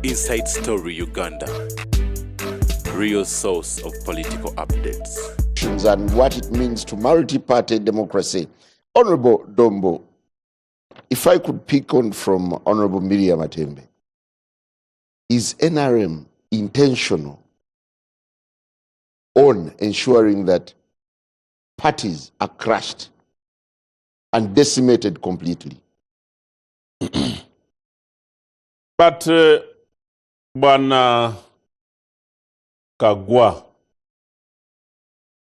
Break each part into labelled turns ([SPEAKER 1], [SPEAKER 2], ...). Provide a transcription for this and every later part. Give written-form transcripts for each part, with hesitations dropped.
[SPEAKER 1] Inside Story Uganda, real source of political updates.
[SPEAKER 2] And what it means to multi-party democracy. Honorable Dombo, if I could pick on from Honorable Miriam Atembe, is NRM intentional on ensuring that parties are crushed and decimated completely?
[SPEAKER 3] But Bwana Kagwa,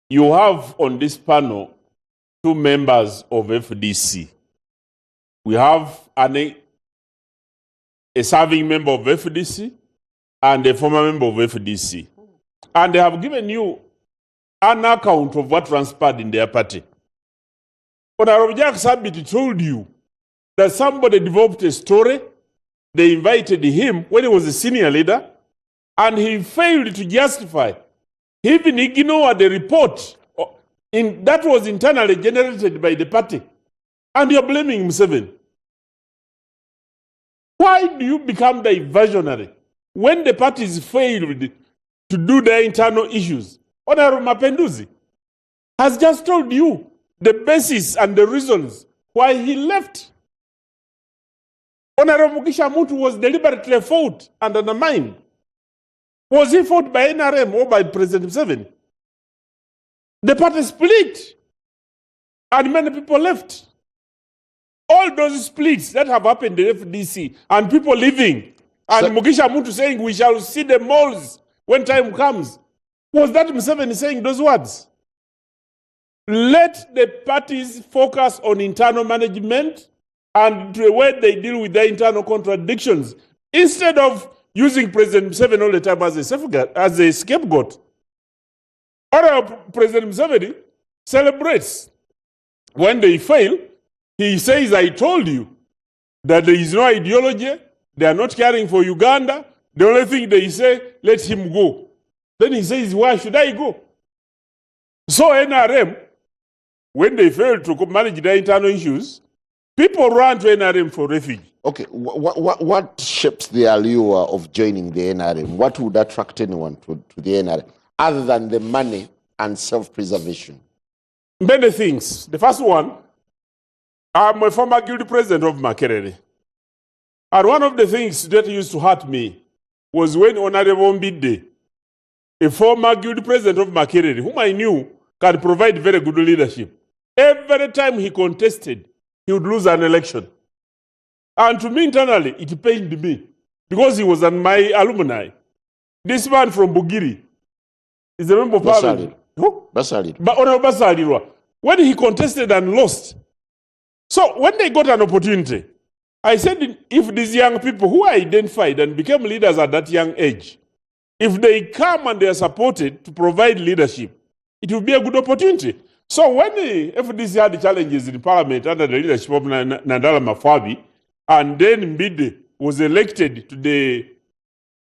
[SPEAKER 3] you have on this panel two members of FDC. We have a serving member of FDC and a former member of FDC. And they have given you an account of what transpired in their party. Honorable Jack Sabit told you that somebody developed a story. They invited him when he was a senior leader, and he failed to justify. He even ignored the report that was internally generated by the party. And you're blaming Museveni. Why do you become diversionary when the parties failed to do their internal issues? Honorable Mapenduzi has just told you the basis and the reasons why he left. Honorable Mugisha Muntu was deliberately fought and undermined. Was he fought by NRM or by President Museveni? The party split and many people left. All those splits that have happened in FDC and people leaving and Mugisha Muntu saying we shall see the moles when time comes. Was that Museveni saying those words? Let the parties focus on internal management and the way they deal with their internal contradictions, instead of using President Museveni all the time as a scapegoat. Or President Museveni celebrates. When they fail, he says, I told you that there is no ideology, they are not caring for Uganda, the only thing they say, let him go. Then he says, why should I go? So NRM, when they fail to manage their internal issues, people run to NRM for refuge.
[SPEAKER 2] Okay, what shapes the allure of joining the NRM? What would attract anyone to the NRM, other than the money and self-preservation?
[SPEAKER 3] Many things. The first one, I'm a former guild president of Makerere. And one of the things that used to hurt me was when Honorable Mbide, a former guild president of Makerere, whom I knew can provide very good leadership, every time he contested, he would lose an election. And to me internally, it pained me because he was my alumni. This man from Bugiri is a member of parliament.
[SPEAKER 2] Basari.
[SPEAKER 3] But Honorable Basari, when he contested and lost. So when they got an opportunity, I said, if these young people who are identified and became leaders at that young age, if they come and they are supported to provide leadership, it will be a good opportunity. So when the FDC had the challenges in parliament under the leadership of Nandala Mafwabi, and then Mbide was elected to the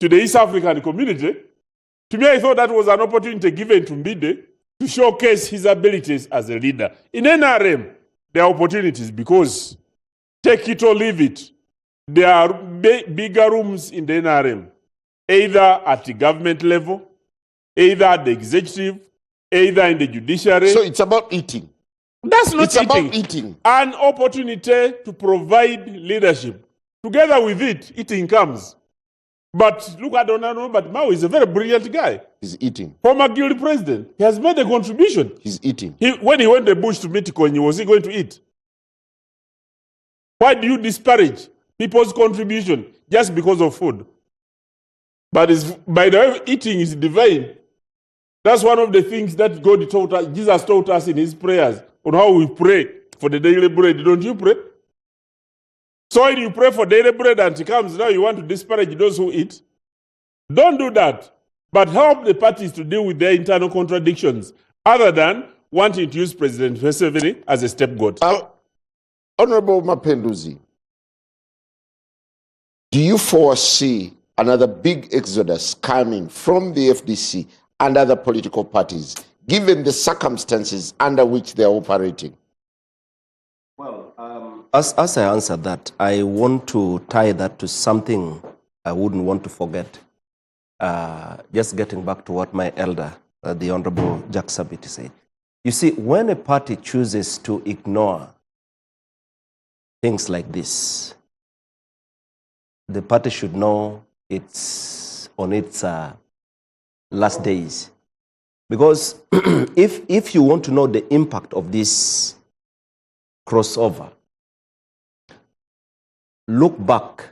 [SPEAKER 3] East African community, to me I thought that was an opportunity given to Mbide to showcase his abilities as a leader. In NRM, there are opportunities because, take it or leave it, there are bigger rooms in the NRM, either at the government level, either at the executive, either in the judiciary.
[SPEAKER 2] So it's about eating.
[SPEAKER 3] That's not
[SPEAKER 2] it's
[SPEAKER 3] eating.
[SPEAKER 2] It's about eating.
[SPEAKER 3] An opportunity to provide leadership. Together with it, eating comes. But look at Onano, but Mao is a very brilliant guy.
[SPEAKER 2] He's eating.
[SPEAKER 3] Former guild president. He has made a contribution.
[SPEAKER 2] He's eating.
[SPEAKER 3] When he went to the bush to meet Konyi, was he going to eat? Why do you disparage people's contribution just because of food? But by the way, eating is divine. That's one of the things that God taught us, Jesus taught us in his prayers on how we pray for the daily bread. Don't you pray? So when you pray for daily bread and it comes, now you want to disparage those who eat? Don't do that. But help the parties to deal with their internal contradictions, other than wanting to use President Museveni as a scapegoat.
[SPEAKER 2] Honorable Mapenduzi, do you foresee another big exodus coming from the FDC and other political parties, given the circumstances under which they are operating?
[SPEAKER 4] Well, as I answer that, I want to tie that to something I wouldn't want to forget. Just getting back to what my elder, the Honorable Jack Sabiti said. You see, when a party chooses to ignore things like this, the party should know it's on its last days. Because if you want to know the impact of this crossover, look back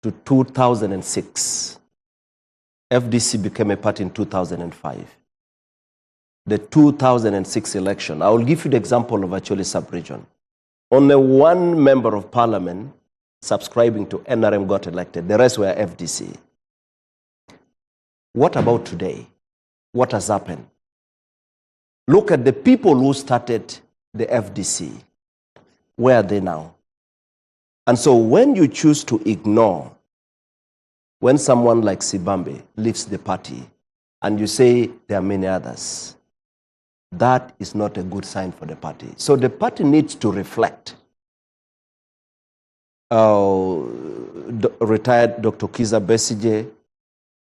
[SPEAKER 4] to 2006. FDC became a party in 2005. The 2006 election, I will give you the example of Acholi sub-region. Only one member of parliament subscribing to NRM got elected. The rest were FDC. What about today? What has happened? Look at the people who started the FDC. Where are they now? And so when you choose to ignore, when someone like Sibambe leaves the party and you say there are many others, that is not a good sign for the party. So the party needs to reflect. Retired Dr. Kiza Besige,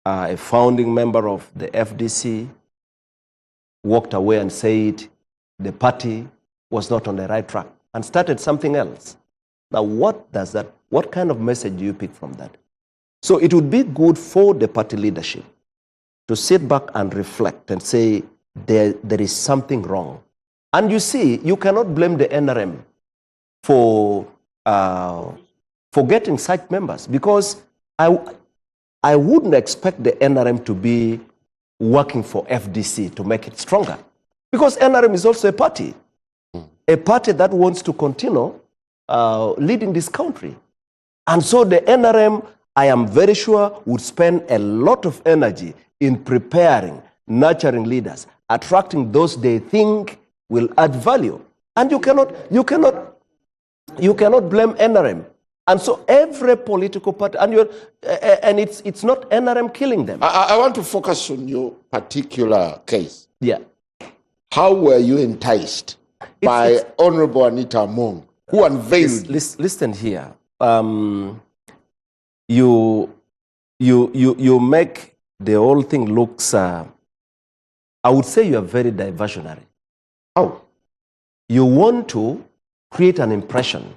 [SPEAKER 4] a founding member of the FDC, walked away and said the party was not on the right track and started something else. Now, what kind of message do you pick from that? So it would be good for the party leadership to sit back and reflect and say there is something wrong. And you see, you cannot blame the NRM for getting such members, because I wouldn't expect the NRM to be working for FDC to make it stronger, because NRM is also a party that wants to continue leading this country. And so the NRM, I am very sure, would spend a lot of energy in preparing, nurturing leaders, attracting those they think will add value. And you cannot blame NRM. And so every political party, and it's not NRM killing them.
[SPEAKER 2] I want to focus on your particular case.
[SPEAKER 4] Yeah.
[SPEAKER 2] How were you enticed by Honorable Anita Among, who unveiled?
[SPEAKER 4] Listen here. You make the whole thing looks. I would say you are very diversionary.
[SPEAKER 2] How?
[SPEAKER 4] You want to create an impression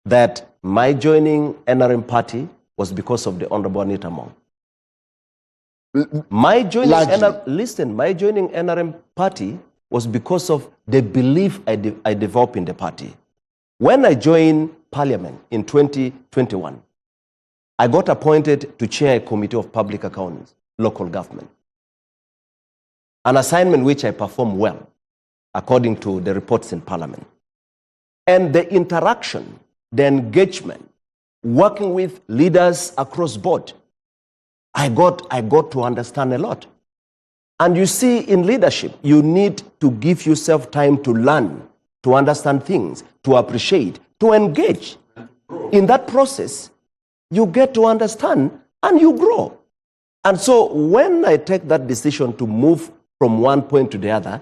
[SPEAKER 4] that my joining NRM party was because of the Honorable Anita Among. My joining NRM party was because of the belief I developed in the party. When I joined Parliament in 2021, I got appointed to chair a committee of public accounts, local government. An assignment which I performed well, according to the reports in Parliament. And the interaction, the engagement, working with leaders across board, I got to understand a lot. And you see, in leadership, you need to give yourself time to learn, to understand things, to appreciate, to engage. In that process, you get to understand and you grow. And so when I take that decision to move from one point to the other,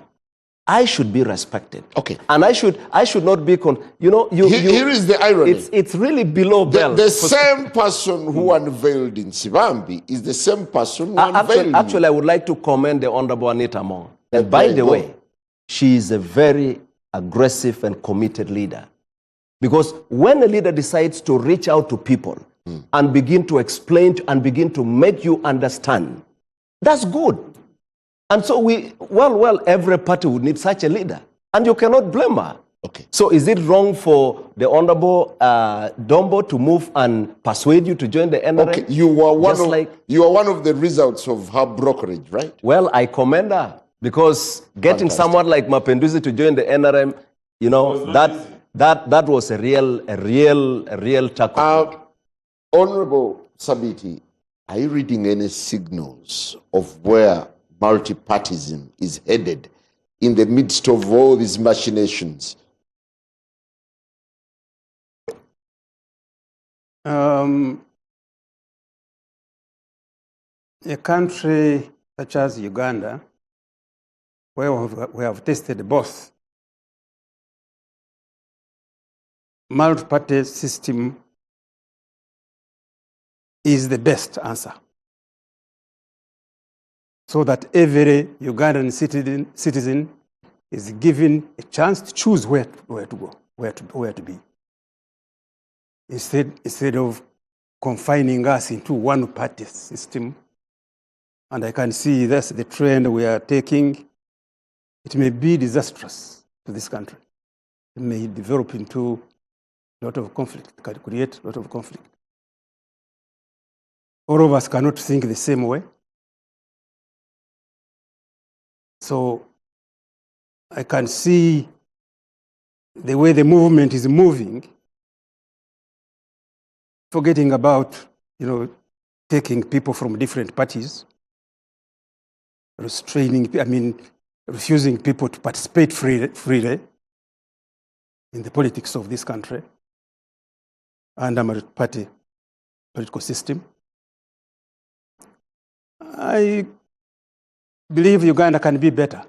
[SPEAKER 4] I should be respected.
[SPEAKER 2] Okay.
[SPEAKER 4] And I should not be,
[SPEAKER 2] Here is the irony.
[SPEAKER 4] It's really below belt.
[SPEAKER 2] The same person who unveiled in Sibambi is the same person who unveiled.
[SPEAKER 4] Actually, I would like to commend the Honorable Anita Among. And by the way, she is a very aggressive and committed leader. Because when a leader decides to reach out to people and begin to explain and begin to make you understand, that's good. And so every party would need such a leader. And you cannot blame her.
[SPEAKER 2] Okay.
[SPEAKER 4] So is it wrong for the Honorable Dombo to move and persuade you to join the NRM?
[SPEAKER 2] Okay, you were one of the results of her brokerage, right?
[SPEAKER 4] Well, I commend her, because getting someone like Mapenduzi to join the NRM, that was a real tackle.
[SPEAKER 2] Honorable Sabiti, are you reading any signals of where multipartyism is headed in the midst of all these machinations?
[SPEAKER 5] A country such as Uganda, where we have tested both, multi-party system is the best answer, so that every Ugandan citizen is given a chance to choose where to go, where to be. Instead of confining us into one party system, and I can see that's the trend we are taking, it may be disastrous to this country. It may develop into a lot of conflict, it can create a lot of conflict. All of us cannot think the same way. So I can see the way the movement is moving, forgetting about, taking people from different parties, refusing people to participate freely in the politics of this country and our party political system. I believe Uganda can be better.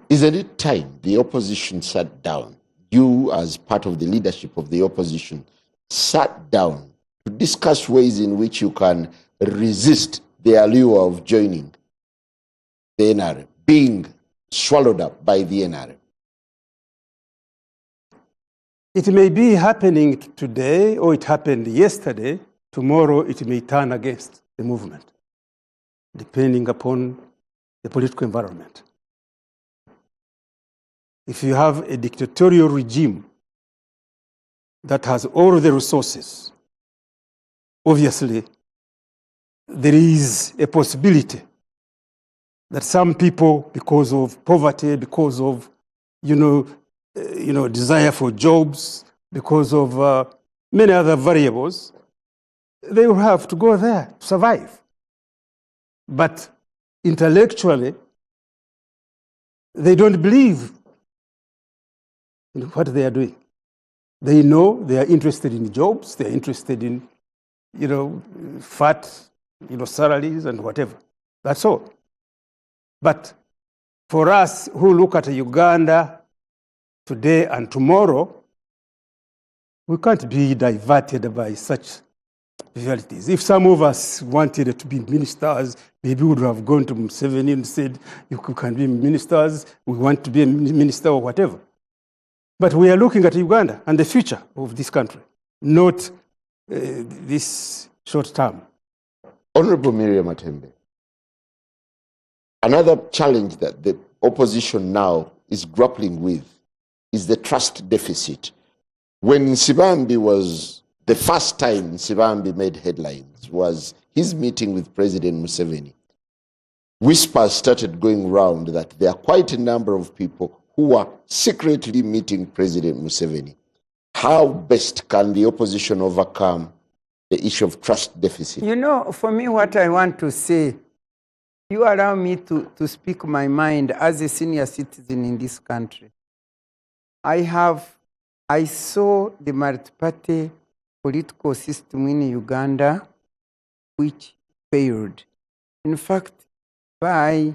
[SPEAKER 2] Isn't it time the opposition sat down? You, as part of the leadership of the opposition, sat down to discuss ways in which you can resist the allure of joining the NRM, being swallowed up by the NRM?
[SPEAKER 5] It may be happening today, or it happened yesterday. Tomorrow it may turn against the movement, depending upon the political environment. If you have a dictatorial regime that has all the resources, obviously there is a possibility that some people, because of poverty, because of desire for jobs, because of many other variables, they will have to go there to survive. But intellectually, they don't believe in what they are doing. They know they are interested in jobs, they are interested in, fat, salaries and whatever. That's all. But for us who look at Uganda today and tomorrow, we can't be diverted by such realities. If some of us wanted to be ministers, maybe we would have gone to Museveni and said, you can be ministers, we want to be a minister or whatever. But we are looking at Uganda and the future of this country, not this short term.
[SPEAKER 2] Honorable Miriam Matembe, another challenge that the opposition now is grappling with is the trust deficit. When Nsibambi was, the first time Nsibambi made headlines was his meeting with President Museveni. Whispers started going round that there are quite a number of people who are secretly meeting President Museveni. How best can the opposition overcome the issue of trust deficit?
[SPEAKER 6] For me, what I want to say, you allow me to speak my mind as a senior citizen in this country. I saw the multi-party political system in Uganda, which failed. In fact, by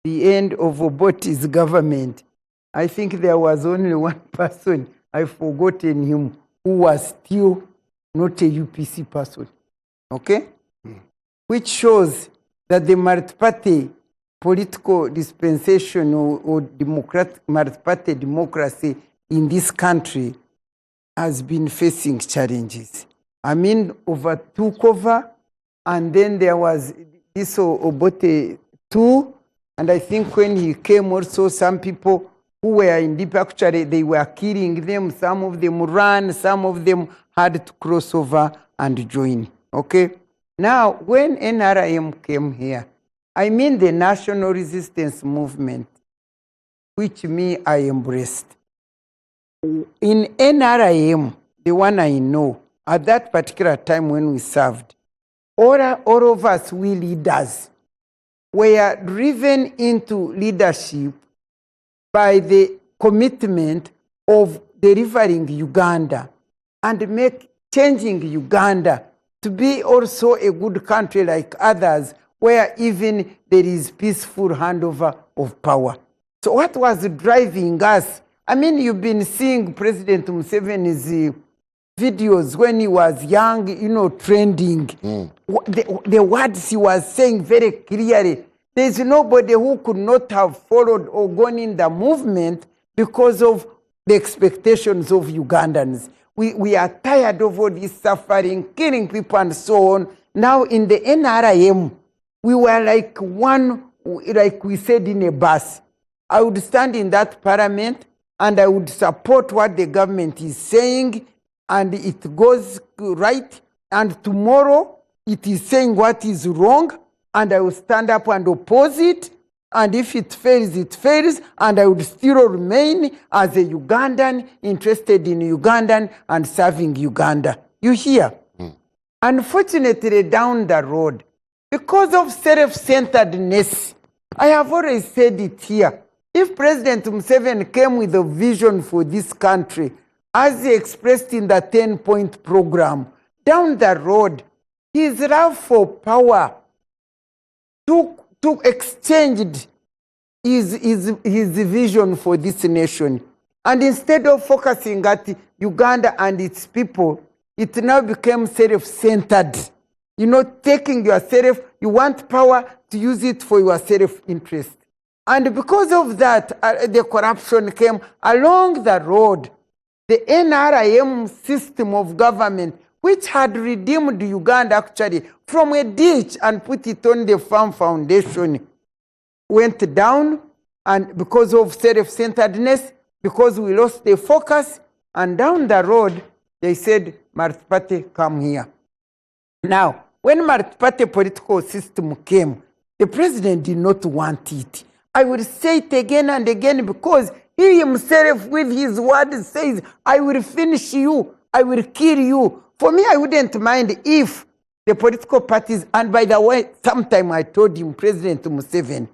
[SPEAKER 6] the end of Obote's government, I think there was only one person, I've forgotten him, who was still not a UPC person. Okay? Which shows that the multi-party political dispensation or multi-party democracy in this country has been facing challenges. Took over, and then there was this Obote too, and I think when he came also, some people who were in deep, actually they were killing them, some of them ran, some of them had to cross over and join. Okay? Now, when NRM came here, the National Resistance Movement, which I embraced. In NRM, the one I know, at that particular time when we served, all of us, we leaders, were driven into leadership by the commitment of delivering Uganda and changing Uganda to be also a good country like others, where even there is peaceful handover of power. So what was driving us? You've been seeing President Museveni's videos when he was young, you know, trending. The words he was saying very clearly. There's nobody who could not have followed or gone in the movement because of the expectations of Ugandans. We are tired of all this suffering, killing people and so on. Now in the NRM, we were like one, like we said in a bus. I would stand in that parliament and I would support what the government is saying, and it goes right, and tomorrow it is saying what is wrong, and I will stand up and oppose it, and if it fails, and I would still remain as a Ugandan, interested in Ugandan and serving Uganda. You hear? Unfortunately, down the road, because of self-centeredness, I have always said it here, if President Museveni came with a vision for this country, as he expressed in the 10-point program, down the road, his love for power took exchanged his vision for this nation. And instead of focusing at Uganda and its people, it now became self-centered. You know, taking yourself, you want power to use it for your self-interest. And because of that, the corruption came along the road. The NRM system of government, which had redeemed Uganda actually from a ditch and put it on the farm foundation, went down, and because of self-centeredness, because we lost the focus, and down the road, they said, Marthipate, come here. Now, when Marthipate political system came, the president did not want it. I will say it again and again because he himself with his words says, I will finish you, I will kill you. For me, I wouldn't mind if the political parties, and by the way, sometime I told him, President Museveni,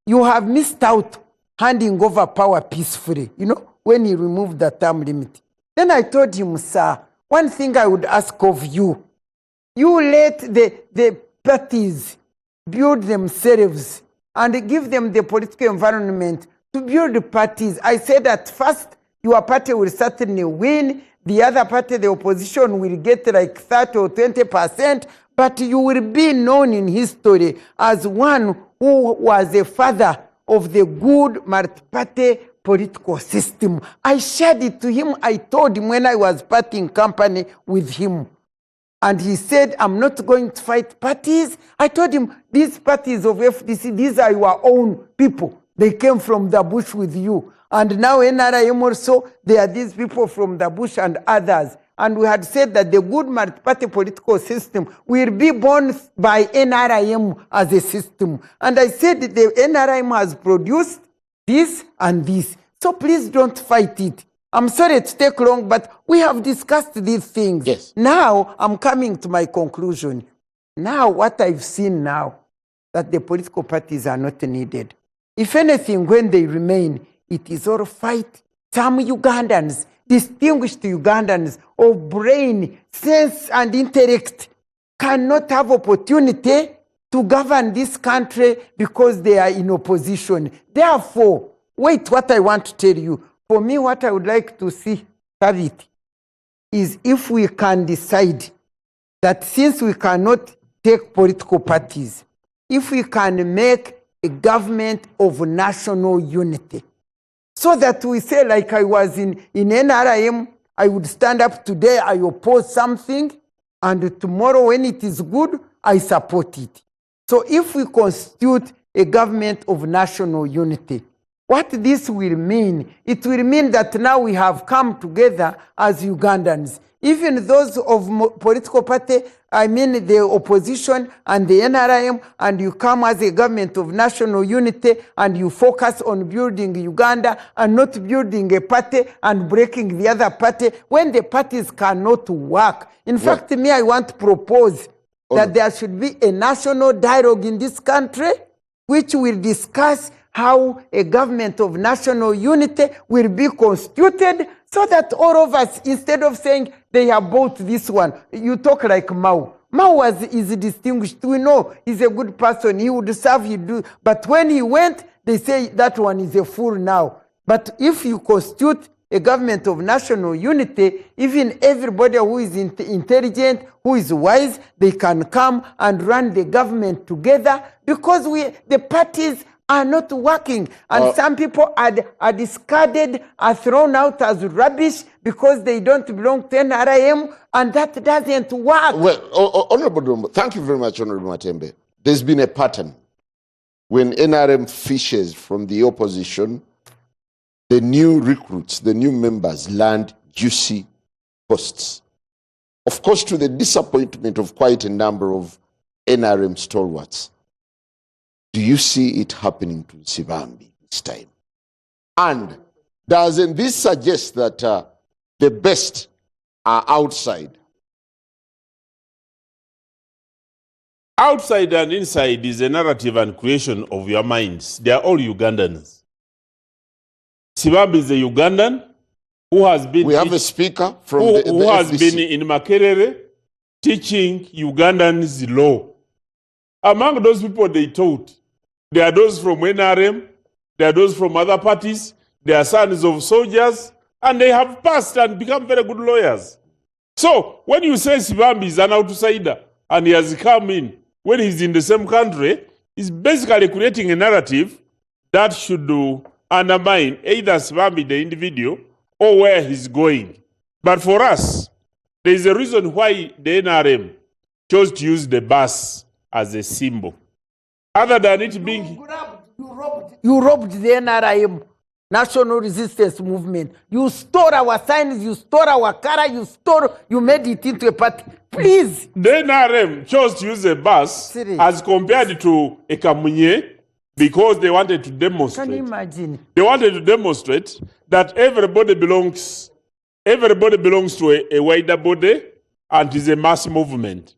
[SPEAKER 6] you have missed out handing over power peacefully, you know, when he removed the term limit. Then I told him, sir, one thing I would ask of you, you let the parties build themselves and give them the political environment to build the parties. I said at first, your party will certainly win. The other party, the opposition, will get like 30 or 20%, but you will be known in history as one who was a father of the good Marthipate political system. I shared it to him. I told him when I was parting company with him. And he said, I'm not going to fight parties. I told him, these parties of FDC, these are your own people. They came from the bush with you. And now NRM also, they are these people from the bush and others. And we had said that the good Marthipate political system will be born by NRM as a system. And I said that the NRM has produced this and this. So please don't fight it. I'm sorry to take long, but we have discussed these things.
[SPEAKER 2] Yes.
[SPEAKER 6] Now, I'm coming to my conclusion. Now, what I've seen now, that the political parties are not needed. If anything, when they remain, it is all fight. Some Ugandans, distinguished Ugandans of brain, sense, and intellect, cannot have opportunity to govern this country because they are in opposition. Therefore, wait, what I want to tell you, for me, what I would like to see, Tabith, is if we can decide that since we cannot take political parties, if we can make a government of national unity, so that we say, like I was in NRM, I would stand up today, I oppose something, and tomorrow when it is good, I support it. So if we constitute a government of national unity, what this will mean, it will mean that now we have come together as Ugandans. Even those of political party, I mean the opposition and the NRM, and you come as a government of national unity and you focus on building Uganda and not building a party and breaking the other party when the parties cannot work. In fact, me, I want to propose that there should be a national dialogue in this country which will discuss how a government of national unity will be constituted so that all of us, instead of saying they have bought this one, you talk like Mao. Mao is distinguished. We know he's a good person. He would serve, he do. But when he went, they say that one is a fool now. But if you constitute a government of national unity, even everybody who is intelligent, who is wise, they can come and run the government together, because the parties are not working, and some people are discarded, are thrown out as rubbish because they don't belong to NRM, and that doesn't work.
[SPEAKER 2] Well, Honorable Dombo, thank you very much, Honorable Matembe. There's been a pattern. When NRM fishes from the opposition, the new recruits, the new members land juicy posts. Of course, to the disappointment of quite a number of NRM stalwarts. Do you see it happening to Sibambi this time? And doesn't this suggest that the best are outside?
[SPEAKER 3] Outside and inside is a narrative and creation of your minds. They are all Ugandans. Sibambi is a Ugandan who has been...
[SPEAKER 2] We have a speaker from
[SPEAKER 3] who has
[SPEAKER 2] FDC.
[SPEAKER 3] been in Makerere teaching Ugandans law. Among those people they taught, there are those from NRM, there are those from other parties, they are sons of soldiers, and they have passed and become very good lawyers. So when you say Sibambi is an outsider and he has come in when he's in the same country, he's basically creating a narrative that should undermine either Sibambi, the individual, or where he's going. But for us, there is a reason why the NRM chose to use the bus as a symbol. Other than it being...
[SPEAKER 6] You robbed the NRM, National Resistance Movement. You stole our signs, you stole our color, you made it into a party. Please.
[SPEAKER 3] The NRM chose to use a bus as compared to a Kamunye because they wanted to demonstrate.
[SPEAKER 6] Can you imagine?
[SPEAKER 3] They wanted to demonstrate that everybody belongs to a wider body and is a mass movement.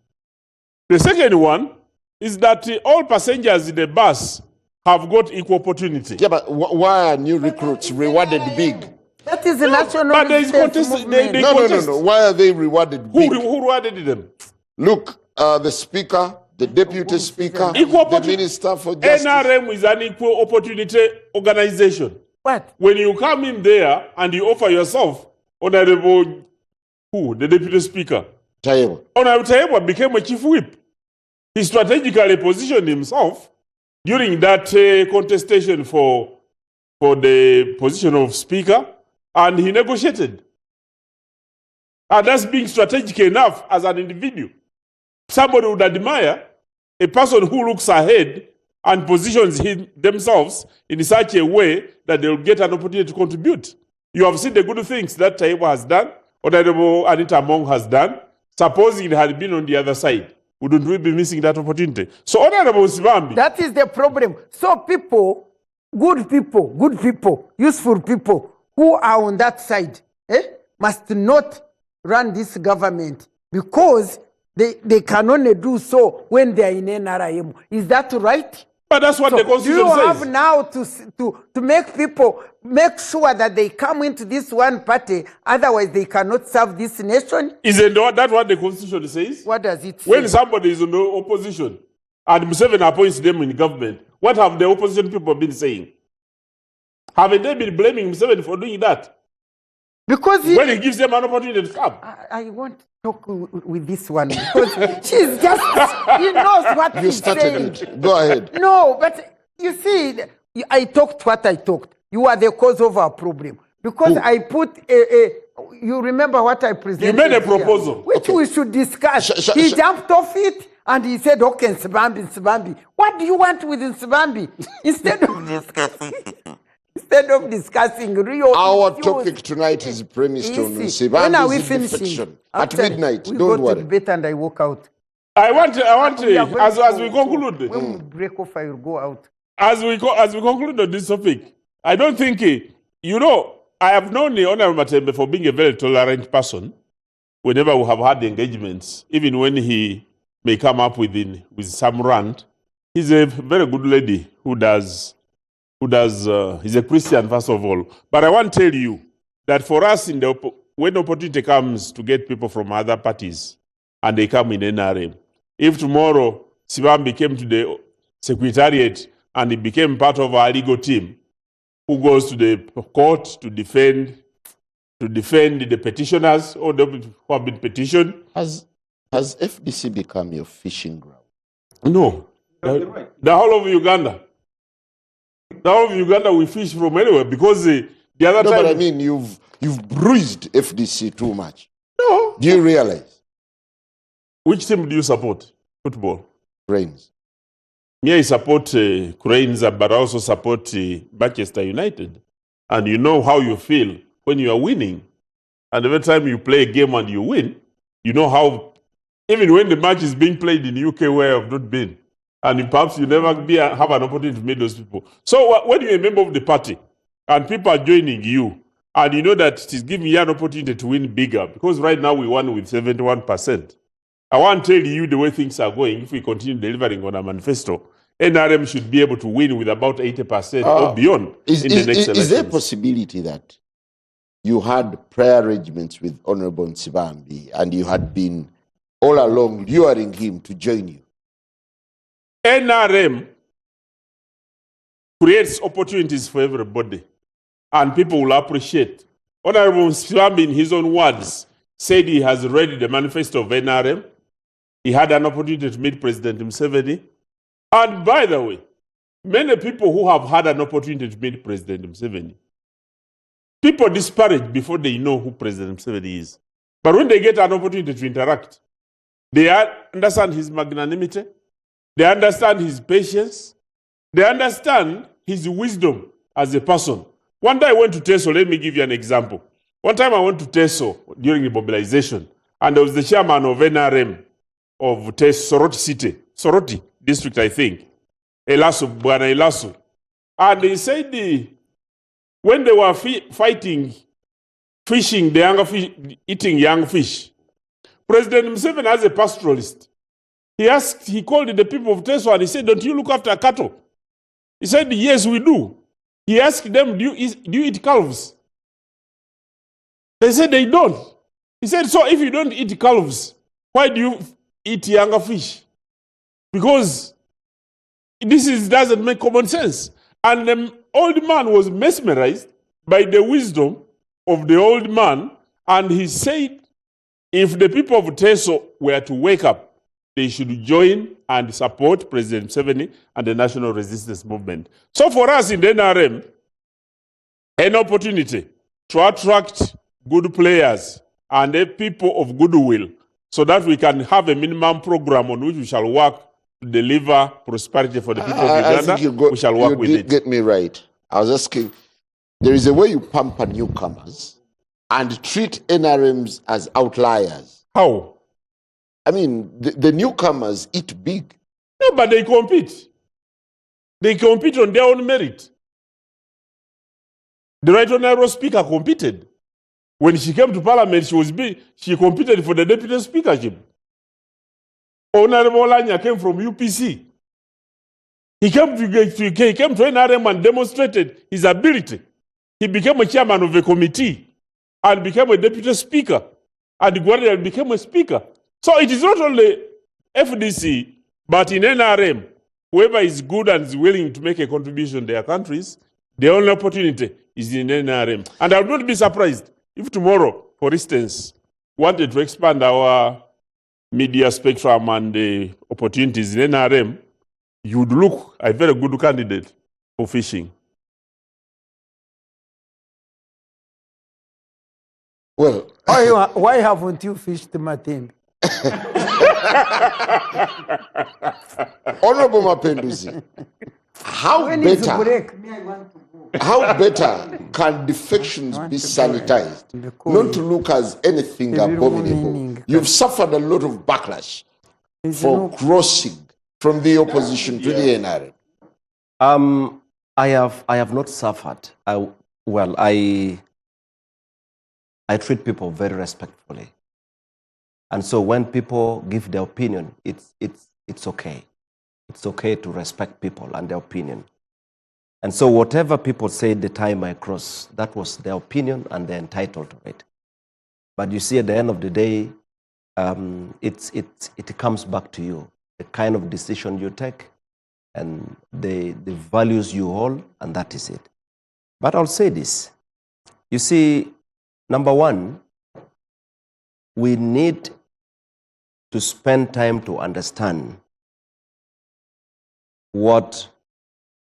[SPEAKER 3] The second one is that all passengers in the bus have got equal opportunity.
[SPEAKER 2] Yeah, but why are new recruits rewarded big?
[SPEAKER 6] That is a national
[SPEAKER 3] but there is
[SPEAKER 6] resistance
[SPEAKER 3] contest.
[SPEAKER 6] movement.
[SPEAKER 2] No. Why are they rewarded big?
[SPEAKER 3] Who rewarded them?
[SPEAKER 2] Look, the speaker, the deputy speaker,
[SPEAKER 3] Equal
[SPEAKER 2] the minister for justice.
[SPEAKER 3] NRM is an equal opportunity organization.
[SPEAKER 6] What?
[SPEAKER 3] When you come in there and you offer yourself, Honorable, the deputy speaker?
[SPEAKER 2] Tayewa.
[SPEAKER 3] Honorable Tayewa became a chief whip. He strategically positioned himself during that contestation for the position of speaker, and he negotiated. And that's being strategic enough as an individual. Somebody would admire a person who looks ahead and positions themselves in such a way that they'll get an opportunity to contribute. You have seen the good things that Tayewa has done, or that Anita Among has done. Supposing it had been on the other side, wouldn't we be missing that opportunity? So, Honorable Sibambi.
[SPEAKER 6] That is the problem. So people, good people, useful people who are on that side must not run this government, because they can only do so when they are in NRM. Is that right?
[SPEAKER 3] But that's what the Constitution
[SPEAKER 6] says. You
[SPEAKER 3] says.
[SPEAKER 6] have now to make people make sure that they come into this one party, otherwise they cannot serve this nation.
[SPEAKER 3] Isn't that what the Constitution says?
[SPEAKER 6] What does it say?
[SPEAKER 3] When somebody is in the opposition and Museveni appoints them in government, what have the opposition people been saying? Haven't they been blaming Museveni for doing that?
[SPEAKER 6] Because
[SPEAKER 3] when he gives them an opportunity to come.
[SPEAKER 6] I want to talk with this one, because she's just, he knows what he's saying.
[SPEAKER 2] It. Go ahead.
[SPEAKER 6] No, but you see, I talked what I talked. You are the cause of our problem. Because I put you remember what I presented?
[SPEAKER 3] You made a proposal.
[SPEAKER 6] Here, which we should discuss. He jumped off it and he said, okay, Nsibambi. What do you want with Nsibambi? Instead of discussing real
[SPEAKER 2] Our
[SPEAKER 6] issues.
[SPEAKER 2] topic tonight is premised on Nsibambi's
[SPEAKER 6] When are we finishing?
[SPEAKER 2] At midnight,
[SPEAKER 6] we
[SPEAKER 2] don't
[SPEAKER 6] go
[SPEAKER 2] worry.
[SPEAKER 6] to bed and I walk out.
[SPEAKER 3] I want as we conclude.
[SPEAKER 6] When we break off, I will go out.
[SPEAKER 3] As we conclude on this topic, I don't think, I have known the Honorable Matembe for being a very tolerant person. Whenever we have had engagements, even when he may come up with some rant, he's a very good lady who's a Christian first of all. But I want to tell you that for us, when opportunity comes to get people from other parties and they come in NRM, if tomorrow Sibambi came to the secretariat and he became part of our legal team who goes to the court to defend to defend the petitioners or those who have been petitioned.
[SPEAKER 2] Has FDC become your fishing ground?
[SPEAKER 3] No. The whole of Uganda. The whole of Uganda we fish from anywhere because the other
[SPEAKER 2] No,
[SPEAKER 3] time.
[SPEAKER 2] but I mean, you've bruised FDC too much.
[SPEAKER 3] No.
[SPEAKER 2] Do you realize?
[SPEAKER 3] Which team do you support? Football.
[SPEAKER 2] Brains.
[SPEAKER 3] Me, I support Cranes, but I also support Manchester United. And you know how you feel when you are winning. And every time you play a game and you win, you know how, even when the match is being played in the UK where I've not been, and perhaps you never have an opportunity to meet those people. So when you're a member of the party and people are joining you, and you know that it is giving you an opportunity to win bigger, because right now we won with 71%. I want to tell you the way things are going. If we continue delivering on our manifesto, NRM should be able to win with about 80% or beyond in the next elections.
[SPEAKER 2] Is there a possibility that you had prayer arrangements with Honorable Nsibambi and you had been all along luring him to join you?
[SPEAKER 3] NRM creates opportunities for everybody, and people will appreciate. Honorable Nsibambi, in his own words, said he has read the manifesto of NRM. He had an opportunity to meet President Museveni. And by the way, many people who have had an opportunity to meet President Museveni, people disparage before they know who President Museveni is. But when they get an opportunity to interact, they understand his magnanimity, they understand his patience, they understand his wisdom as a person. One day I went to Teso, let me give you an example. One time I went to Teso during the mobilization, and there was the chairman of NRM of Soroti City, Soroti district, I think, Bwana Elasu. And he said when they were fighting, fishing, the young fish, eating young fish, President Museveni, as a pastoralist, he called the people of Teso and he said, don't you look after cattle? He said, yes, we do. He asked them, do you eat calves? They said they don't. He said, so if you don't eat calves, why do you eat younger fish? Because this doesn't make common sense. And the old man was mesmerized by the wisdom of the old man, and he said if the people of Teso were to wake up, they should join and support President Museveni and the National Resistance Movement. So for us in the NRM, an opportunity to attract good players and people of goodwill so that we can have a minimum program on which we shall work to deliver prosperity for the people of Uganda. We shall work with it.
[SPEAKER 2] Get me right. I was asking, there is a way you pamper newcomers and treat NRMs as outliers.
[SPEAKER 3] How?
[SPEAKER 2] I mean, the newcomers eat big.
[SPEAKER 3] No, but they compete. They compete on their own merit. The Right Honorable Speaker competed. When she came to Parliament, she competed for the Deputy Speakership. Honorable Olanya came from UPC. He came to NRM and demonstrated his ability. He became a chairman of a committee and became a deputy speaker. And Guardian became a speaker. So it is not only FDC, but in NRM, whoever is good and is willing to make a contribution to their countries, the only opportunity is in NRM. And I would not be surprised if tomorrow, for instance, wanted to expand our media spectrum and the opportunities in NRM, you would look a very good candidate for fishing.
[SPEAKER 2] Well,
[SPEAKER 6] Why haven't you fished Matembe?
[SPEAKER 2] Honorable Mapenduzi, how
[SPEAKER 6] When is the
[SPEAKER 2] better,
[SPEAKER 6] break? Me, I want to go.
[SPEAKER 2] how better can defections be sanitized? Not to look as anything
[SPEAKER 6] Every
[SPEAKER 2] abominable.
[SPEAKER 6] morning.
[SPEAKER 2] You've suffered a lot of backlash
[SPEAKER 6] There's
[SPEAKER 2] for
[SPEAKER 6] no-
[SPEAKER 2] crossing from the opposition to the NRM.
[SPEAKER 4] I have not suffered. I treat people very respectfully. And so when people give their opinion, it's okay. It's okay to respect people and their opinion. And so whatever people said the time I crossed, that was their opinion and they're entitled to it. But you see, at the end of the day, it comes back to you, the kind of decision you take and the values you hold, and that is it. But I'll say this. You see, Number one, we need to spend time to understand what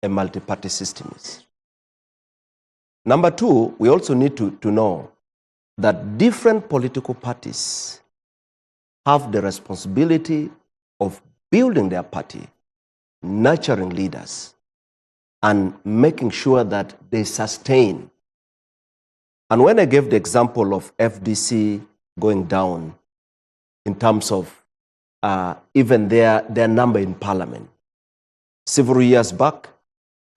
[SPEAKER 4] a multi-party system is. Number two, we also need to know that different political parties have the responsibility of building their party, nurturing leaders, and making sure that they sustain. And when I gave the example of FDC going down in terms of even their number in parliament, several years back,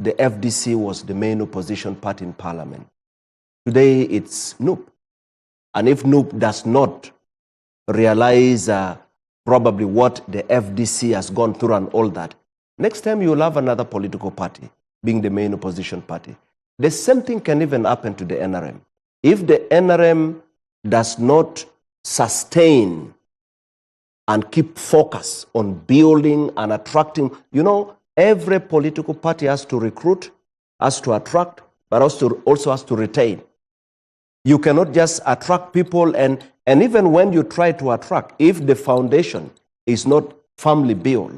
[SPEAKER 4] the FDC was the main opposition party in parliament. Today, it's NUP. And if NUP does not realize probably what the FDC has gone through and all that, next time you'll have another political party being the main opposition party. The same thing can even happen to the NRM. If the NRM does not sustain and keep focus on building and attracting, every political party has to recruit, has to attract, but also has to retain. You cannot just attract people, and even when you try to attract, if the foundation is not firmly built,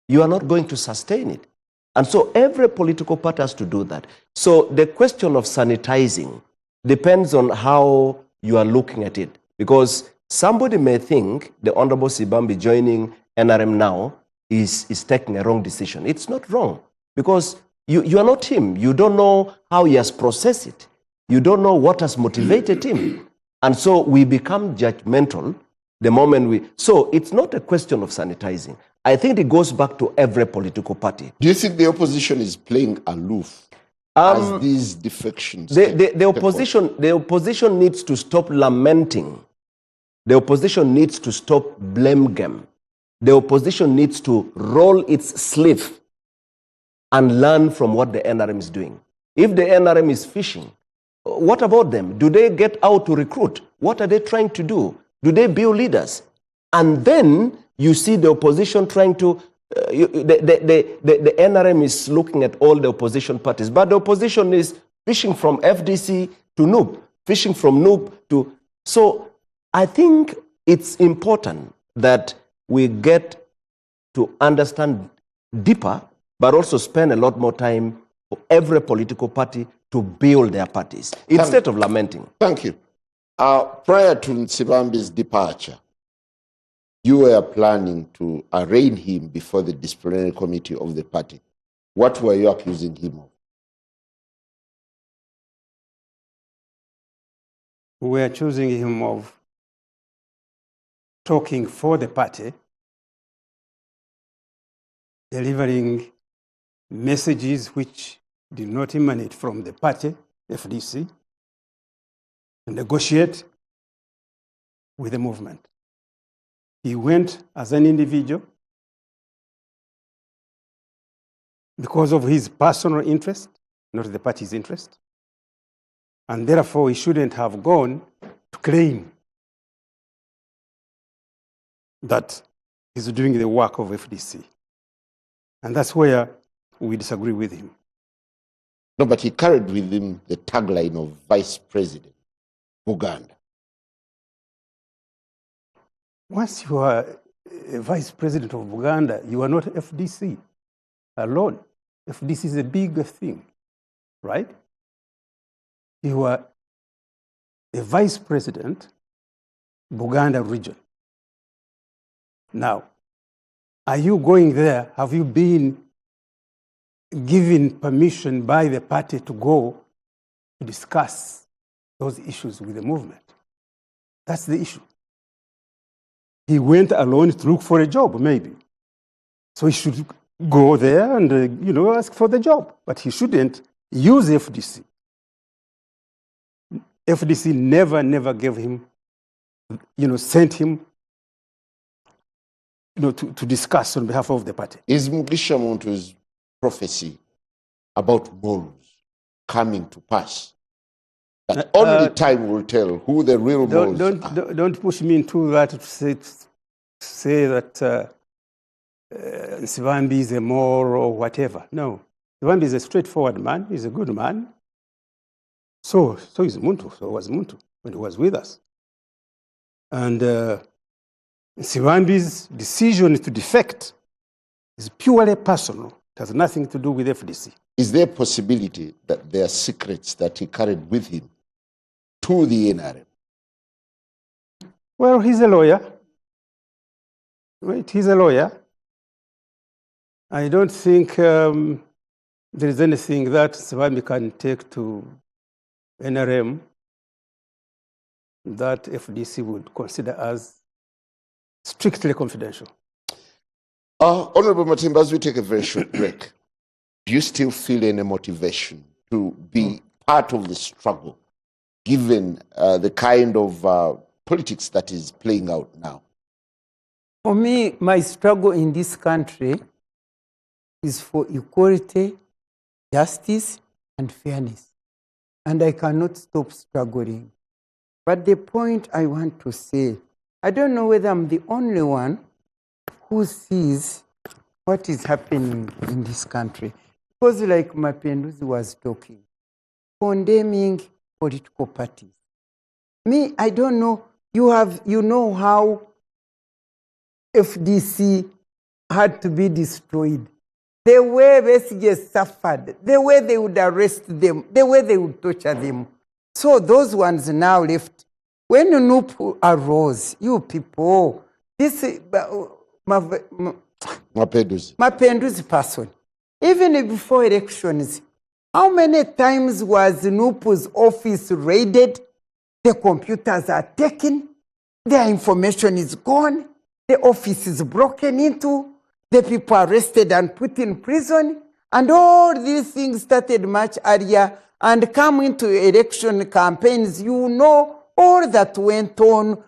[SPEAKER 4] you are not going to sustain it. And so every political party has to do that. So the question of sanitizing depends on how you are looking at it. Because somebody may think the Honorable Sibambi joining NRM now is taking a wrong decision. It's not wrong, because you are not him. You don't know how he has processed it. You don't know what has motivated him. And so we become judgmental the moment so it's not a question of sanitizing. I think it goes back to every political party.
[SPEAKER 2] Do you think the opposition is playing aloof as these defections?
[SPEAKER 4] The opposition needs to stop lamenting. The opposition needs to stop blame game. The opposition needs to roll its sleeve and learn from what the NRM is doing. If the NRM is fishing, what about them? Do they get out to recruit? What are they trying to do? Do they build leaders? And then you see the opposition trying to, the NRM is looking at all the opposition parties, but the opposition is fishing from FDC to NUP, fishing from NUP to... So I think it's important that we get to understand deeper, but also spend a lot more time for every political party to build their parties instead of lamenting.
[SPEAKER 2] Thank you. Prior to Nsibambi's departure, you were planning to arraign him before the disciplinary committee of the party. What were you accusing him of?
[SPEAKER 5] We are accusing him of talking for the party, delivering messages which did not emanate from the party, FDC, and negotiate with the movement. He went as an individual because of his personal interest, not the party's interest, and therefore he shouldn't have gone to claim that he's doing the work of FDC. And that's where we disagree with him.
[SPEAKER 2] No, but he carried with him the tagline of Vice President Buganda.
[SPEAKER 5] Once you are a Vice President of Buganda, you are not FDC alone. FDC is a bigger thing, right? You are a Vice President, Buganda region. Now, are you going there? Have you been given permission by the party to go to discuss those issues with the movement? That's the issue. He went alone to look for a job, maybe. So he should go there and, ask for the job. But he shouldn't use FDC. FDC never gave him, sent him, to discuss on behalf of the party.
[SPEAKER 2] Is Mugisha Montu's prophecy about morals coming to pass? That only time will tell who the real morals are.
[SPEAKER 5] Don't push me into that to say that Sibambi is a more or whatever. No. Sibambi is a straightforward man. He's a good man. So is Muntu. So was Muntu. when he was with us. And Sivambi's decision to defect is purely personal. It has nothing to do with FDC.
[SPEAKER 2] Is there a possibility that there are secrets that he carried with him to the NRM?
[SPEAKER 5] Well, he's a lawyer. Right? He's a lawyer. I don't think there is anything that Sivambi can take to NRM that FDC would consider as strictly confidential.
[SPEAKER 2] Honorable Matimba, as we take a very short break, do you still feel any motivation to be part of the struggle, given the kind of politics that is playing out now?
[SPEAKER 6] For me, my struggle in this country is for equality, justice, and fairness. And I cannot stop struggling. But the point I want to say, I don't know whether I'm the only one who sees what is happening in this country. Because like Mapenduzi was talking, condemning political parties. Me, I don't know, you know how FDC had to be destroyed. The way messages suffered, the way they would arrest them, the way they would torture them. So those ones now left. When NUP arose, you people, this Mapenduzi person, even before elections, how many times was NUP's office raided? The computers are taken, their information is gone, the office is broken into, the people arrested and put in prison, and all these things started much earlier and come into election campaigns. You know all that went on,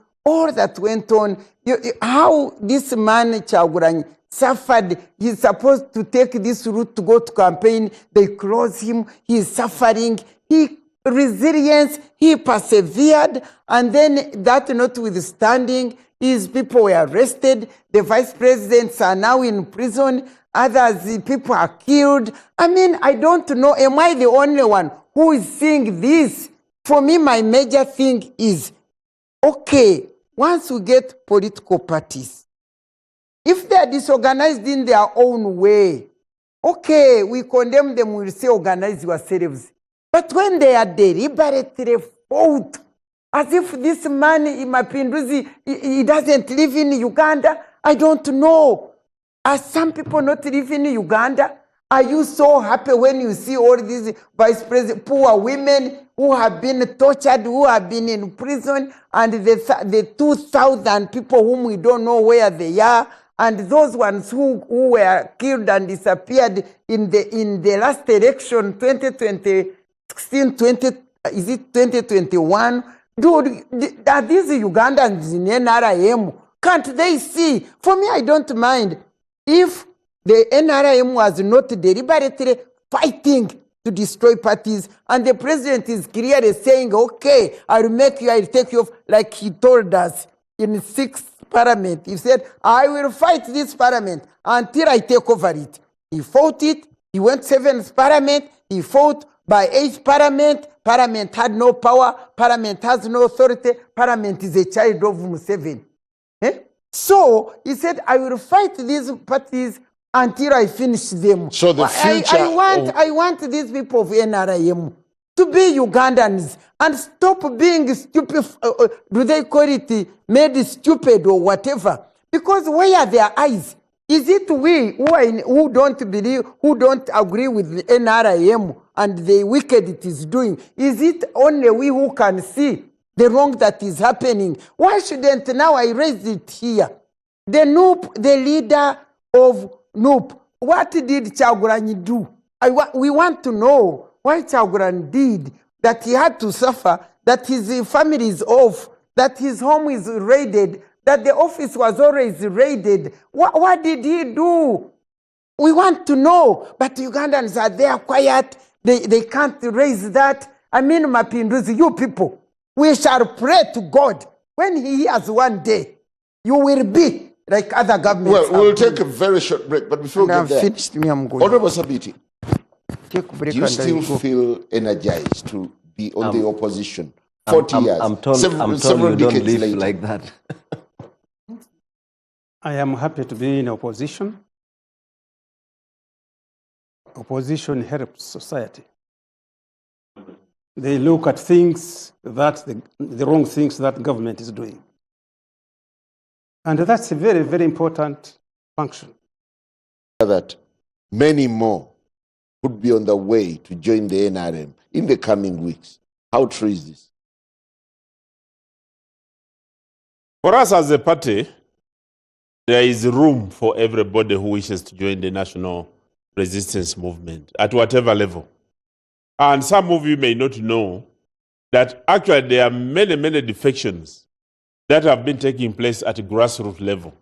[SPEAKER 6] how this man Kyagulanyi suffered. He's supposed to take this route to go to campaign. They close him. He is suffering. He resilience. He persevered. And then that notwithstanding, his people were arrested. The vice presidents are now in prison. Others, people are killed. I mean, I don't know. Am I the only one who is seeing this? For me, my major thing is, okay, once we get political parties, if they are disorganized in their own way, okay, we condemn them, we'll say organize yourselves. But when they are deliberately fought, as if this man, Mapenduzi, he doesn't live in Uganda, I don't know. Are some people not living in Uganda? Are you so happy when you see all these vice president, poor women who have been tortured, who have been in prison, and the 2,000 people whom we don't know where they are, and those ones who were killed and disappeared in the last election, 2016, is it 2021? Dude, are these Ugandans in NRM? Can't they see? For me, I don't mind. If the NRM was not deliberately fighting to destroy parties, and the president is clearly saying, okay, I'll take you off, like he told us in the 6th parliament. He said, I will fight this parliament until I take over it. He fought it. He went 7th parliament. He fought by 8th parliament. Parliament had no power. Parliament has no authority. Parliament is a child of Museveni. So he said, I will fight these parties until I finish them.
[SPEAKER 2] So the future
[SPEAKER 6] I want these people of NRM to be Ugandans and stop being stupid. Do they call it made stupid or whatever? Because where are their eyes? Is it we who don't believe, who don't agree with the NRM and the wicked it is doing? Is it only we who can see the wrong that is happening? Why shouldn't now I raise it here? The NUP, the leader of NUP, what did Kyagulanyi do? We want to know why Kyagulanyi did that he had to suffer, that his family is off, that his home is raided, that the office was always raided. What did he do? We want to know. But Ugandans are there quiet. They can't raise that. I mean, Mapenduzi, you people, we shall pray to God. When he hears one day, you will be like other governments.
[SPEAKER 2] Well, we'll take a very short break, but before we get there,
[SPEAKER 6] finished, I'm going.
[SPEAKER 2] Honorable Sabiti,
[SPEAKER 6] Take a break
[SPEAKER 2] do you
[SPEAKER 6] and
[SPEAKER 2] still
[SPEAKER 6] I go.
[SPEAKER 2] feel energized to be on the opposition 40 years.
[SPEAKER 4] I'm told,
[SPEAKER 2] Several
[SPEAKER 4] you don't
[SPEAKER 2] decades
[SPEAKER 4] live
[SPEAKER 2] later.
[SPEAKER 4] like that.
[SPEAKER 5] I am happy to be in opposition. Opposition helps society. They look at things that the wrong things that government is doing. And that's a very, very important function.
[SPEAKER 2] That many more could be on the way to join the NRM in the coming weeks. How true is this?
[SPEAKER 3] For us as a party, there is room for everybody who wishes to join the national resistance movement at whatever level. And some of you may not know that actually there are many, many defections that have been taking place at a grassroots level,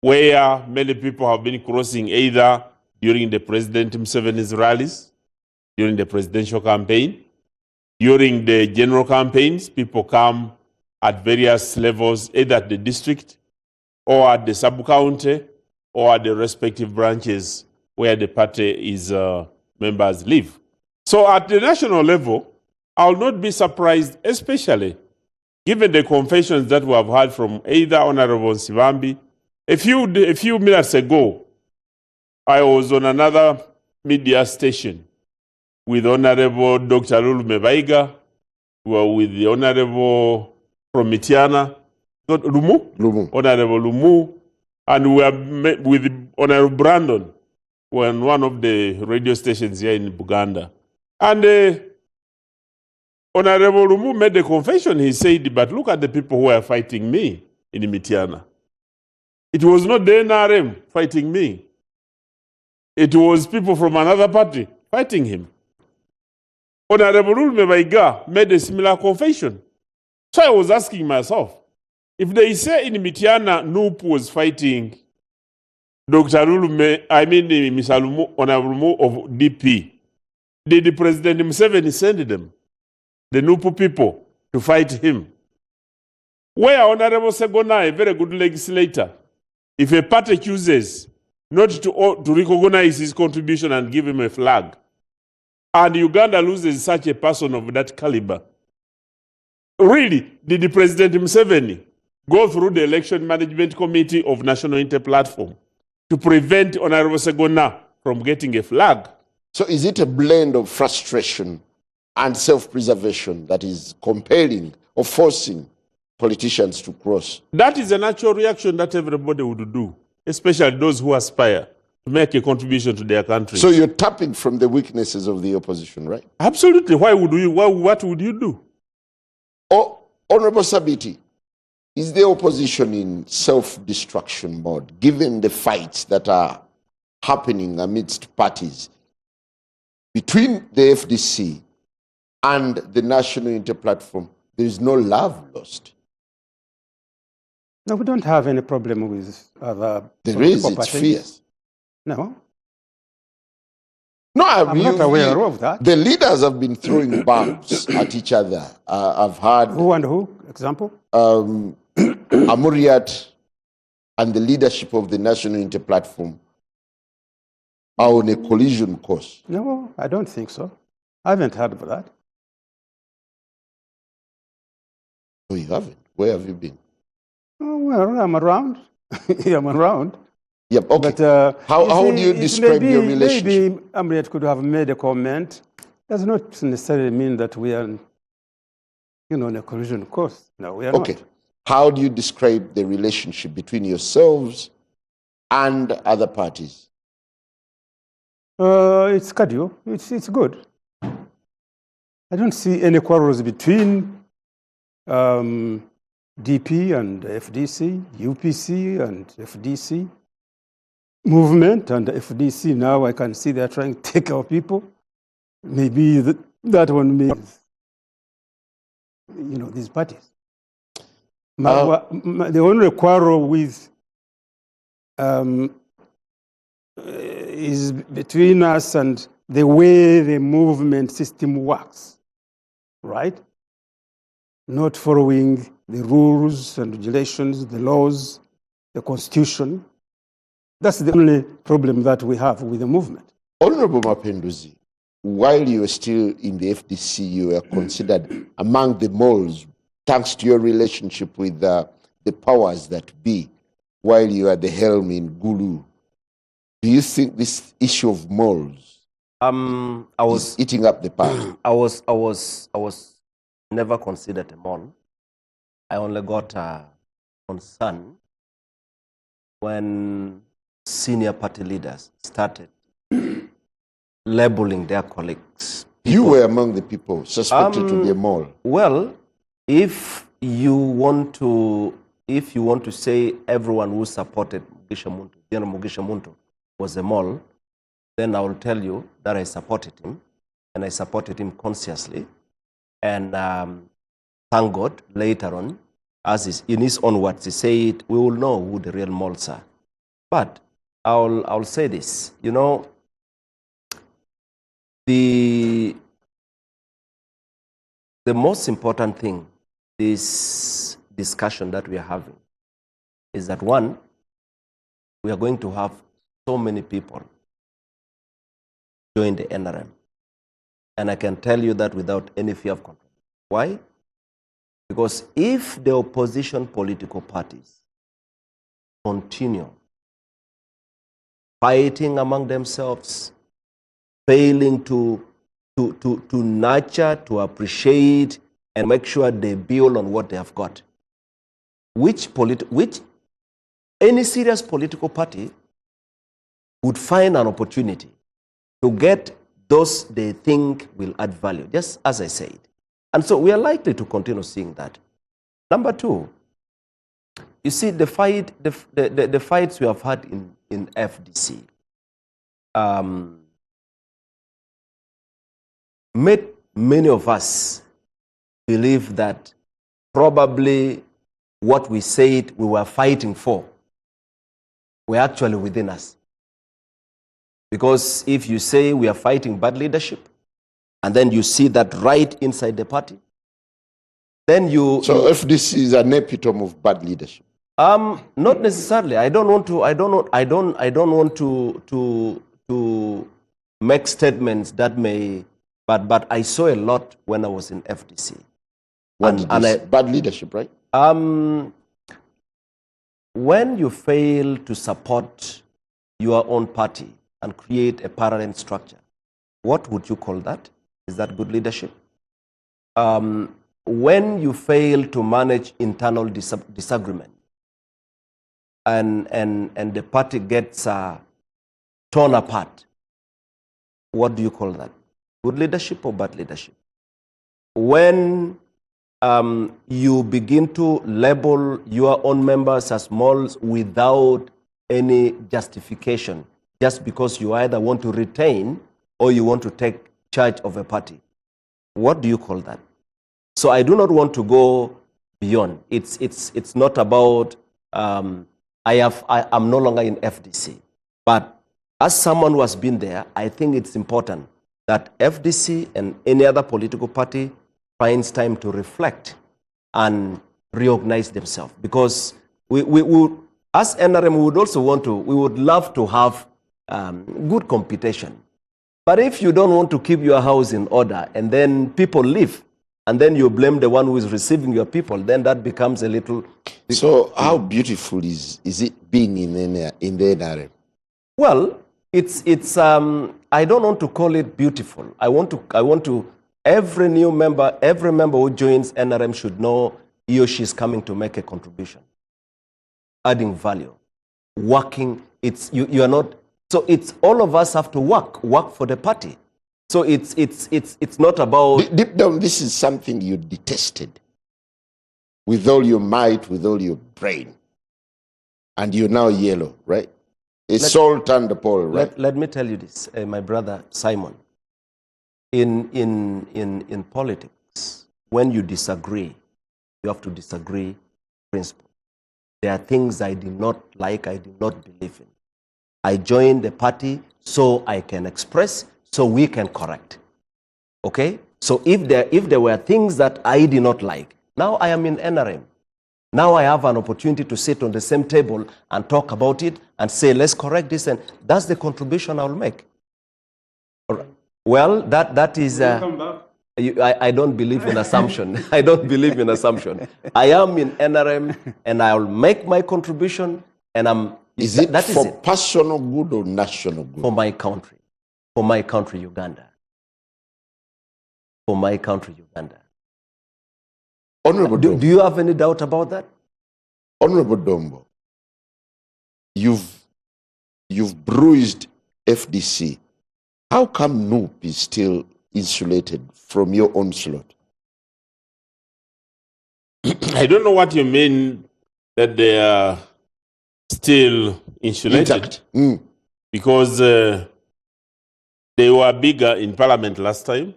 [SPEAKER 3] where many people have been crossing either during the President Museveni's rallies, during the presidential campaign, during the general campaigns. People come at various levels, either at the district or at the sub-county or at the respective branches where the party is members live. So at the national level, I will not be surprised, especially given the confessions that we have heard from either Honorable Sivambi. A few minutes ago, I was on another media station with Honorable Dr. Lulu Mebaiga, we were with the Honorable from Mitiana, not Lumu? Honorable Lumu, and we were with Honorable Brandon on one of the radio stations here in Buganda. And Honorable Lumu made a confession. He said, but look at the people who are fighting me in Mitiana. It was not the NRM fighting me. It was people from another party fighting him. Honorable Mebaiga made a similar confession. So I was asking myself, if they say in Mitiana, Nup was fighting Dr. Lulume, Mr. Lumu, Honorable Lumu of DP, did the President Museveni send them, the Nupu people, to fight him? Where Honorable Segona, a very good legislator, if a party chooses not to recognize his contribution and give him a flag, and Uganda loses such a person of that caliber, really, did the President Museveni go through the Election Management Committee of National Inter-Platform to prevent Honorable Segona from getting a flag?
[SPEAKER 2] So is it a blend of frustration and self-preservation that is compelling or forcing politicians to cross?
[SPEAKER 3] That is a natural reaction that everybody would do, especially those who aspire to make a contribution to their country.
[SPEAKER 2] So you're tapping from the weaknesses of the opposition, right?
[SPEAKER 3] Absolutely. Why would you? What would you do?
[SPEAKER 2] Oh, Honorable Sabiti, is the opposition in self-destruction mode, given the fights that are happening amidst parties between the FDC and the National Inter-Platform? There is no love lost.
[SPEAKER 5] No, we don't have any problem with other
[SPEAKER 2] There is,
[SPEAKER 5] political
[SPEAKER 2] it's
[SPEAKER 5] parties.
[SPEAKER 2] fierce.
[SPEAKER 5] No,
[SPEAKER 2] No,
[SPEAKER 5] I'm not aware of that.
[SPEAKER 2] The leaders have been throwing bombs at each other. I've heard
[SPEAKER 5] Who and who? Example?
[SPEAKER 2] Amuriat and the leadership of the National Inter-Platform are on a collision course.
[SPEAKER 5] No, I don't think so. I haven't heard of that.
[SPEAKER 2] No, you haven't. Where have you been?
[SPEAKER 5] Oh, well, I'm around. I'm around.
[SPEAKER 2] Yep, okay.
[SPEAKER 5] But
[SPEAKER 2] How do you
[SPEAKER 5] it
[SPEAKER 2] describe
[SPEAKER 5] may be-
[SPEAKER 2] your relationship?
[SPEAKER 5] Maybe Amriat could have made a comment. Does not necessarily mean that we are, on a collision course. No, we are
[SPEAKER 2] Okay.
[SPEAKER 5] not.
[SPEAKER 2] How do you describe the relationship between yourselves and other parties?
[SPEAKER 5] It's cardio. It's good. I don't see any quarrels between DP and FDC, UPC and FDC, movement and FDC. Now I can see they're trying to take our people. Maybe that one means, these parties. The only quarrel with is between us and the way the movement system works, right? Not following the rules and regulations, the laws, the constitution. That's the only problem that we have with the movement.
[SPEAKER 2] Honorable Mapenduzi, while you were still in the FDC, you were considered among the moles, thanks to your relationship with the powers that be, while you are the helm in Gulu. Do you think this issue of moles is eating up the party?
[SPEAKER 4] I was never considered a mole. I only got concerned when senior party leaders started labeling their colleagues.
[SPEAKER 2] You were among the people suspected to be a mole.
[SPEAKER 4] Well, if you want to say everyone who supported General Mugisha Muntu was a mole, then I will tell you that I supported him, and I supported him consciously. And thank God, later on, as is in his own words, he said, we will know who the real moles are. But I'll say this, you know, the most important thing, this discussion that we are having, is that one, we are going to have so many people join the NRM. And I can tell you that without any fear of control. Why? Because if the opposition political parties continue fighting among themselves, failing to nurture, to appreciate, and make sure they build on what they have got, which any serious political party would find an opportunity to get those they think will add value, just as I said. And so we are likely to continue seeing that. Number two, you see, the fights we have had in FDC made many of us believe that probably what we said we were fighting for were actually within us. Because if you say we are fighting bad leadership, and then you see that right inside the party, then you...
[SPEAKER 2] So FDC is an epitome of bad leadership?
[SPEAKER 4] Not necessarily. I don't want to make statements that may... But I saw a lot when I was in FDC.
[SPEAKER 2] Bad leadership, right?
[SPEAKER 4] When you fail to support your own party and create a parallel structure, what would you call that? Is that good leadership? When you fail to manage internal disagreement and the party gets torn apart, what do you call that? Good leadership or bad leadership? When you begin to label your own members as moles without any justification, just because you either want to retain or you want to take charge of a party, what do you call that? So I do not want to go beyond. It's not about I'm no longer in FDC, but as someone who has been there, I think it's important that FDC and any other political party finds time to reflect and reorganize themselves, because we would, as NRM, we would love to have good competition. But if you don't want to keep your house in order and then people leave, and then you blame the one who is receiving your people, then that becomes a little...
[SPEAKER 2] So how beautiful is it being in the NRM?
[SPEAKER 4] Well, it's I don't want to call it beautiful. I want to every member who joins NRM should know he or she is coming to make a contribution, adding value, working. You are not... So it's all of us have to work for the party. So it's not about...
[SPEAKER 2] Deep down, this is something you detested with all your might, with all your brain. And you're now yellow, right? It's all turned the pole, right?
[SPEAKER 4] Let me tell you this, my brother Simon. In politics, when you disagree, you have to disagree principle. There are things I did not like, I did not believe in. I joined the party so I can express, so we can correct. Okay? So if there were things that I did not like, now I am in NRM. Now I have an opportunity to sit on the same table and talk about it and say, let's correct this, and that's the contribution I'll make. All right. Well, that is. I don't believe in assumption. I don't believe in assumption. I am in NRM and I'll make my contribution and I'm.
[SPEAKER 2] Is it
[SPEAKER 4] that
[SPEAKER 2] for
[SPEAKER 4] is it.
[SPEAKER 2] personal good or national good?
[SPEAKER 4] For my country. For my country, Uganda. For my country, Uganda.
[SPEAKER 2] Honorable
[SPEAKER 4] Do
[SPEAKER 2] Dombo,
[SPEAKER 4] you have any doubt about that?
[SPEAKER 2] Honorable Dombo, you've bruised FDC. How come NUP is still insulated from your onslaught?
[SPEAKER 3] I don't know what you mean that they are still insulated.
[SPEAKER 2] Intact. Mm.
[SPEAKER 3] Because they were bigger in parliament last time.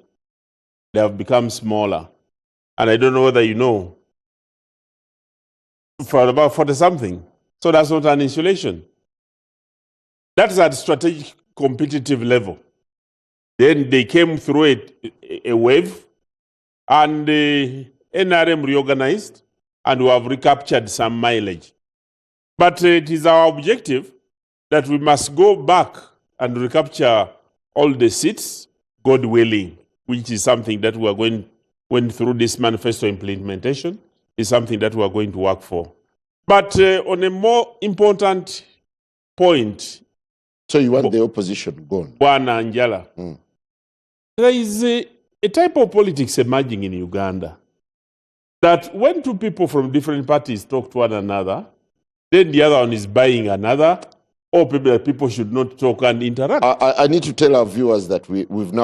[SPEAKER 3] They have become smaller. And I don't know whether you know, for about 40-something. So that's not an insulation. That's at strategic competitive level. Then they came through a wave, and the NRM reorganized, and we have recaptured some mileage. But it is our objective that we must go back and recapture all the seats, God willing, which is something that we are going through this manifesto implementation, is something that we are going to work for. But on a more important point,
[SPEAKER 2] So you want the opposition gone?
[SPEAKER 3] Bwana Anjala, there is a type of politics emerging in Uganda that when two people from different parties talk to one another, then the other one is buying another, or people should not talk and interact.
[SPEAKER 2] I need to tell our viewers that we've now